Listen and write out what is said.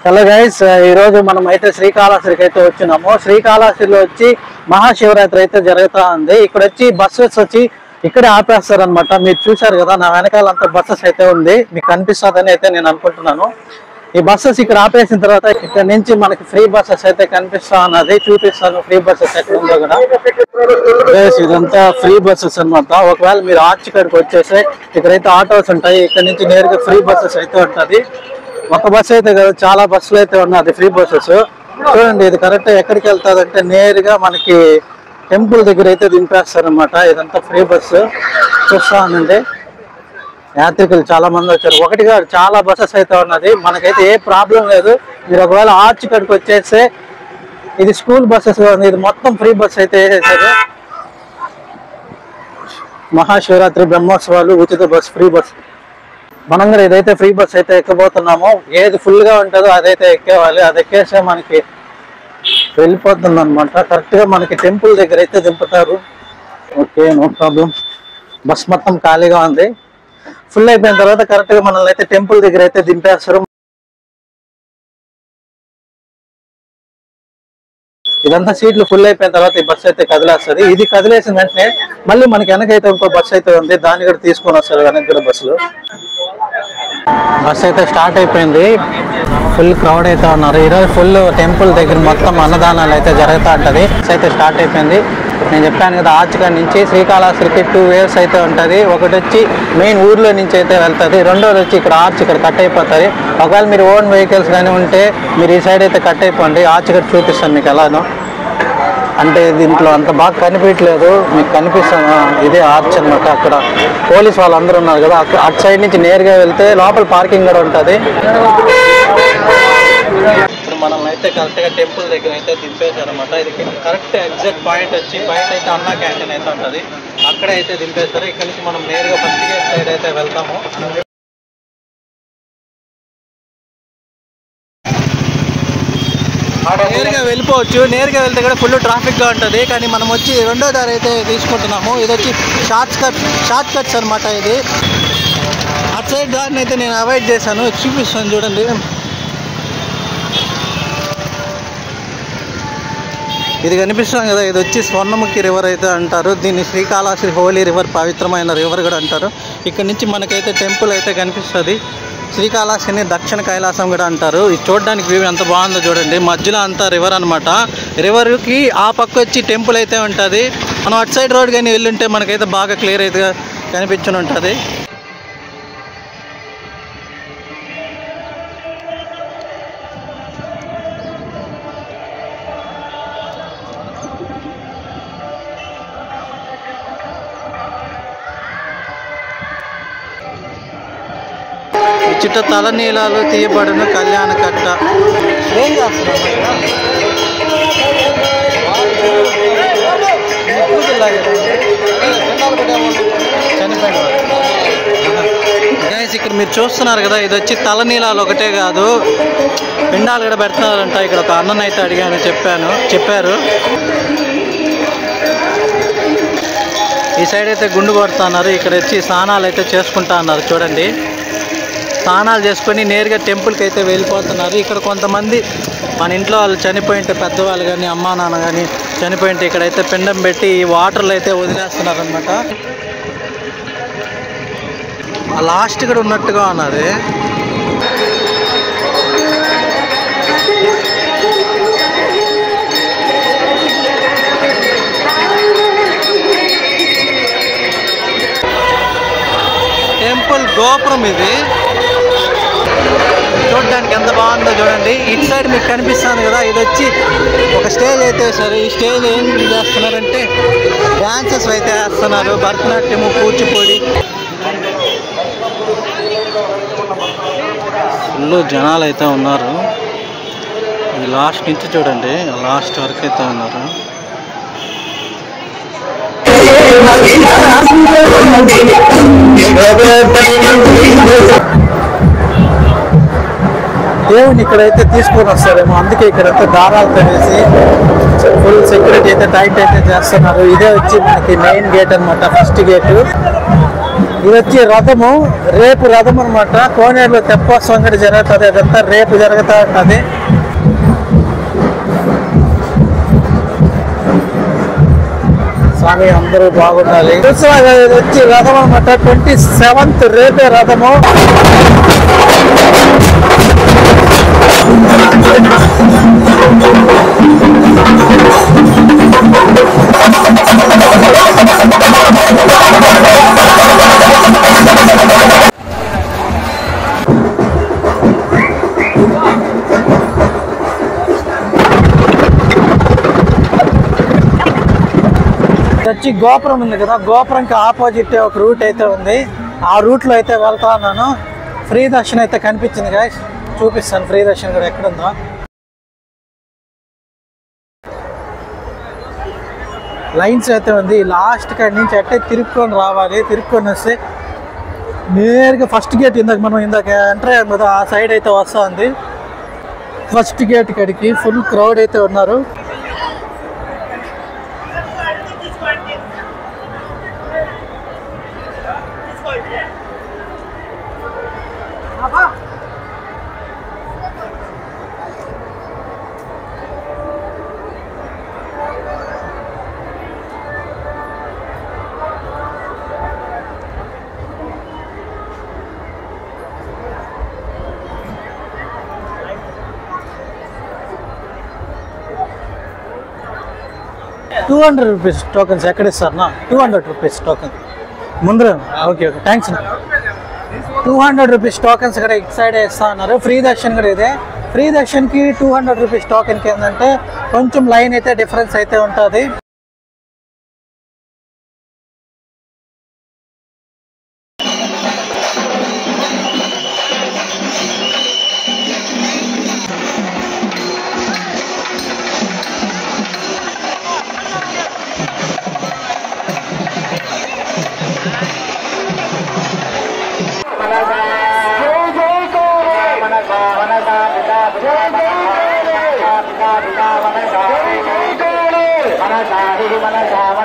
Hello guys, ఈ రోజు మనం అయితే శ్రీకాళహస్తికి అయితే వచ్చినాము. శ్రీకాళహస్తిలో వచ్చి మహాశివరాత్రి అయితే జరుగుతా ఉంది. ఇక్కడ వచ్చి బస్సెస్ వచ్చి ఇక్కడే ఆపేస్తారు అనమాట. మీరు చూసారు కదా, నా వెనకాలంతా బస్సెస్ అయితే ఉంది, మీకు కనిపిస్తుందని అయితే నేను అనుకుంటున్నాను. ఈ బస్సెస్ ఇక్కడ ఆపేసిన తర్వాత ఇక్కడ నుంచి మనకి ఫ్రీ బస్సెస్ అయితే కనిపిస్తా ఉన్నది. చూపిస్తాను ఫ్రీ బస్సెస్ ఎక్కడ ఉందో కూడా. ఇదంతా ఫ్రీ బస్సెస్ అనమాట. ఒకవేళ మీరు ఆర్చ్ కాడికి వచ్చేస్తే ఇక్కడైతే ఆటోస్ ఉంటాయి. ఇక్కడ నుంచి నేరుగా ఫ్రీ బస్సెస్ అయితే ఉంటుంది. ఒక బస్సు అయితే కదా, చాలా బస్సులు అయితే ఉన్నాయి ఫ్రీ బస్సెస్. చూడండి, ఇది కరెక్ట్ ఎక్కడికి వెళ్తుంది అంటే నేరుగా మనకి టెంపుల్ దగ్గర అయితే దింపేస్తారు అనమాట. ఇదంతా ఫ్రీ బస్సు. చూస్తా ఉందండి, యాత్రికులు చాలా మంది వచ్చారు. ఒకటిగా చాలా బస్సెస్ అయితే ఉన్నది. మనకైతే ఏ ప్రాబ్లం లేదు. మీరు ఒకవేళ ఆర్చ్ కాడికి వచ్చేస్తే ఇది స్కూల్ బస్సెస్ ఉంది. ఇది మొత్తం ఫ్రీ బస్ అయితే వేసేసారు. మహాశివరాత్రి బ్రహ్మోత్సవాలు ఉచిత బస్, ఫ్రీ బస్. మనం కూడా ఇదైతే ఫ్రీ బస్ అయితే ఎక్కబోతున్నాము. ఏది ఫుల్ గా ఉంటుందో అదైతే ఎక్కేవాలి. అది ఎక్కేస్తే మనకి వెళ్ళిపోతుంది అనమాట. కరెక్ట్ గా మనకి టెంపుల్ దగ్గర అయితే దింపుతారు. Okay, no problem. బస్ మొత్తం ఖాళీగా ఉంది. ఫుల్ అయిపోయిన తర్వాత కరెక్ట్ గా మనల్ని అయితే టెంపుల్ దగ్గర అయితే దింపేస్తారు. ఇదంతా సీట్లు ఫుల్ అయిపోయిన తర్వాత ఈ బస్సు అయితే కదిలేస్తుంది. ఇది కదిలేసిన వెంటనే మళ్ళీ మనకి వెనకైతే ఇంకో బస్సు అయితే ఉంది, దాన్ని కూడా తీసుకొని వస్తారు వెనక కూడా బస్సులు. బస్ అయితే స్టార్ట్ అయిపోయింది. ఫుల్ క్రౌడ్ అయితే ఉన్నారు ఈరోజు. ఫుల్ టెంపుల్ దగ్గర మొత్తం అన్నదానాలు అయితే జరుగుతూ ఉంటుంది. బస్ అయితే స్టార్ట్ అయిపోయింది. నేను చెప్పాను కదా, ఆర్చికాడ నుంచి శ్రీకాళహస్తికి 2 వేవ్స్ అయితే ఉంటుంది. ఒకటి వచ్చి మెయిన్ ఊర్లో నుంచి అయితే వెళ్తుంది. రెండోది వచ్చి ఇక్కడ ఆర్చ్ ఇక్కడ కట్ అయిపోతుంది. ఒకవేళ మీరు ఓన్ వెహికల్స్ కానీ ఉంటే మీరు ఈ సైడ్ అయితే కట్ అయిపోండి. ఆర్చ్ ఇక్కడ చూపిస్తాను మీకు ఎలానో. అంటే దీంట్లో అంత బాగా కనిపించలేదు, మీకు కనిపిస్తాను. ఇదే ఆర్చ్ అనమాట. అక్కడ పోలీస్ వాళ్ళందరూ ఉన్నారు కదా, అటు సైడ్ నుంచి నేరుగా వెళ్తే లోపల పార్కింగ్ కూడా ఉంటుంది. ఇప్పుడు మనల్ని అయితే కరెక్ట్గా టెంపుల్ దగ్గర అయితే దింపేశారు అనమాట. ఇది కరెక్ట్ ఎగ్జాక్ట్ పాయింట్ వచ్చి బయట అయితే అన్నా క్యాంటీన్ అయితే ఉంటుంది, అక్కడే అయితే దింపేస్తారు. ఇక్కడ నుంచి మనం నేరుగా ఫస్ట్ గేట్ సైడ్ అయితే వెళ్తాము. నేరుగా వెళ్ళిపోవచ్చు. నేరుగా వెళ్తే కూడా ఫుల్ ట్రాఫిక్గా ఉంటుంది. కానీ మనం వచ్చి రెండో దారి అయితే తీసుకుంటున్నాము. ఇది వచ్చి షార్ట్ కట్స్ అనమాట. ఇది అటు సైడ్ దారిని అయితే నేను అవాయిడ్ చేశాను. చూపిస్తాను చూడండి. ఇది కనిపిస్తాం కదా, ఇది వచ్చి స్వర్ణముఖి రివర్ అయితే అంటారు. దీన్ని శ్రీకాళహస్తి హోలీ రివర్, పవిత్రమైన రివర్ కూడా అంటారు. ఇక్కడ నుంచి మనకైతే టెంపుల్ అయితే కనిపిస్తుంది. శ్రీకాళహస్తిని దక్షిణ కైలాసం కూడా అంటారు. ఇది చూడడానికి వ్యూ ఎంత బాగుందో చూడండి. మధ్యలో అంతా రివర్ అనమాట. రివర్కి ఆ పక్క వచ్చి టెంపుల్ అయితే ఉంటుంది. మనం అటు సైడ్ రోడ్ కానీ వెళ్ళుంటే మనకైతే బాగా క్లియర్ అయితే కనిపించుని ఉంటుంది. ఉచిత తలనీలాలు తీయబడును కళ్యాణ కట్ట. ఏం చేస్తున్నాం? గైస్, ఇక్కడ మీరు చూస్తున్నారు కదా, ఇది వచ్చి తలనీలాలు ఒకటే కాదు, పిండాలు కూడా పెడుతున్నారంట. ఇక్కడ ఒక అన్నను అయితే అడిగాను, చెప్పారు. ఈ సైడ్ అయితే గుండు కొడుతున్నారు. ఇక్కడ వచ్చి స్నానాలు అయితే చేసుకుంటా అన్నారు. చూడండి, స్నానాలు చేసుకొని నేరుగా టెంపుల్కి అయితే వెళ్ళిపోతున్నారు. ఇక్కడ కొంతమంది మన ఇంట్లో వాళ్ళు చనిపోయింటే, పెద్దవాళ్ళు కానీ అమ్మా నాన్న కానీ చనిపోయింటే ఇక్కడైతే పిండం పెట్టి ఈ వాటర్లో అయితే వదిలేస్తున్నారు అనమాట. లాస్ట్ కూడా ఉన్నట్టుగా ఉన్నది. టెంపుల్ గోపురం ఇది చూడడానికి ఎంత బాగుందో చూడండి. ఇటు సైడ్ మీకు కనిపిస్తుంది కదా, ఇది వచ్చి ఒక స్టేజ్ అయితే వేశారు. ఈ స్టేజ్ ఏం చేస్తున్నారంటే డ్యాన్సెస్ అయితే వేస్తున్నారు. భరతనాట్యము, కూచిపూడి. ఫుల్ జనాలు అయితే ఉన్నారు. ఈ లాస్ట్ నుంచి చూడండి, లాస్ట్ వరకు అయితే ఉన్నారు. దేవుని ఇక్కడైతే తీసుకొని వస్తారేమో, అందుకే ఇక్కడంతా దారాలతో వేసి ఫుల్ సెక్యూరిటీ అయితే టైట్ అయితే చేస్తున్నారు. ఇదే వచ్చి మనకి మెయిన్ గేట్ అనమాట, ఫస్ట్ గేటు. ఇది వచ్చి రథము, రేపు రథం అనమాట. కోనేరులో తెప్పోత్సవం కూడా జరుగుతుంది. అదంతా రేపు జరుగుతూ ఉంటుంది. స్వామి అందరూ బాగుండాలి. ఇది వచ్చి రథం అనమాట. 27th రేపే రథము. వచ్చి గోపురం ఉంది కదా, గోపురంకి ఆపోజిట్ ఒక రూట్ అయితే ఉంది. ఆ రూట్ లో అయితే వెళ్తా ఉన్నాను. ఫ్రీ దర్శనం అయితే కనిపించింది గాయ్స్, చూపిస్తాను ఫ్రీ దర్శనం కూడా ఎక్కడుందో. లైన్స్ అయితే ఉంది. లాస్ట్ కాడి నుంచి అట్టే తిరుక్కొని రావాలి. తిరుక్కొని వస్తే నేరుగా ఫస్ట్ గేట్, మనం ఇందాక ఎంటర్ అయ్యాం కదా, ఆ సైడ్ అయితే వస్తూ ఉంది. ఫస్ట్ గేట్ కాడికి ఫుల్ క్రౌడ్ అయితే ఉన్నారు. ₹200 టోకన్స్ ఎక్కడ ఇస్తారు నా? ₹200 టోకన్ ముందర. ఓకే ఓకే, థ్యాంక్స్ నా. ₹200 టోకన్స్ కూడా ఇటు సైడ్ ఇస్తా ఉన్నారు. ఫ్రీ దర్శన్ కూడా ఇదే. ఫ్రీ దర్శన్కి ₹200 టోకెన్కి ఏంటంటే కొంచెం లైన్ అయితే డిఫరెన్స్ అయితే ఉంటుంది. మన